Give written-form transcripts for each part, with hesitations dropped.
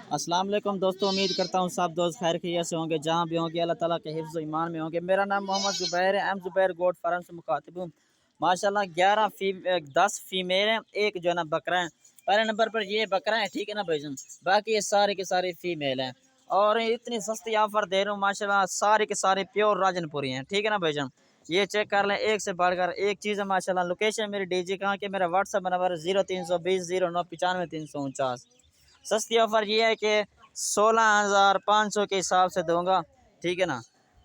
अस्सलाम वालेकुम दोस्तों, उम्मीद करता हूँ सब दोस्त खैर खैरियत से होंगे, जहाँ भी होंगे अल्लाह ताला के हिफ्ज़ ईमान में होंगे। मेरा नाम मोहम्मद ज़ुबैर है, एम ज़ुबैर गोट फार्म से मुखातिब हूँ। माशाल्लाह 10 फीमेल हैं, एक जो है ना बकरा है। पहले नंबर पर ये बकरा है, ठीक है ना भाईजान। बाकी ये सारे के सारे फीमेल हैं और इतनी सस्ती ऑफर दे रहा हूँ माशाल्लाह, सारे के सारे प्योर राजनपुरी हैं, ठीक है ना भाईजान। ये चेक कर लें, एक से बढ़कर एक चीज़ है माशाल्लाह। लोकेशन मेरी डीजी कहाँ की, मेरा व्हाट्सअप नंबर 0320 0995 349। सस्ती ऑफर ये है कि 16,500 के हिसाब से दूंगा, ठीक है ना,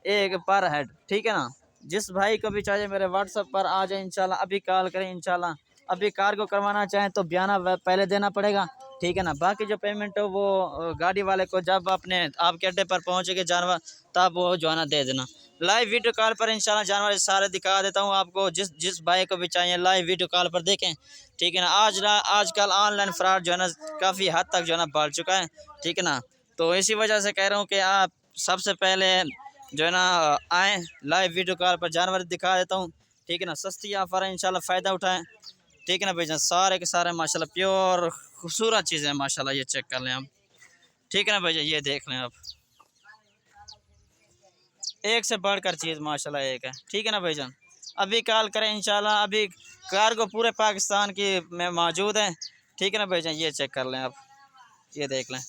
एक पर हेड, ठीक है ना। जिस भाई को भी चाहिए मेरे व्हाट्सएप पर आ जाए इंशाल्लाह, अभी कॉल करें इंशाल्लाह। अभी कार को करवाना चाहें तो बयाना पहले देना पड़ेगा, ठीक है ना। बाकी जो पेमेंट हो वो गाड़ी वाले को जब अपने आपके अड्डे पर पहुंचेंगे जानवर, तब वो जो है ना दे देना। लाइव वीडियो कॉल पर इंशाल्लाह जानवर सारे दिखा देता हूँ आपको। जिस जिस भाई को भी चाहिए लाइव वीडियो कॉल पर देखें, ठीक है ना। आजकल ऑनलाइन फ्रॉड जो है ना काफ़ी हद तक जो है ना बढ़ चुका है, ठीक है ना। तो इसी वजह से कह रहा हूँ कि आप सबसे पहले जो है ना आएँ, लाइव वीडियो कॉल पर जानवर दिखा देता हूँ, ठीक है ना। सस्ती ऑफर है, इंशाल्लाह फ़ायदा उठाएं, ठीक है ना भाईजान। सारे के सारे माशाल्लाह प्योर खूबसूरत चीज़ें हैं माशाल्लाह, ये चेक कर लें आप, ठीक है ना भाईजान। ये देख लें आप, एक से बढ़कर चीज़ माशाल्लाह एक है, ठीक है ना भाईजान। अभी कॉल करें इंशाल्लाह। अभी कार्गो पूरे पाकिस्तान की में मौजूद है, ठीक है ना भाईजान। ये चेक कर लें आप, ये देख लें।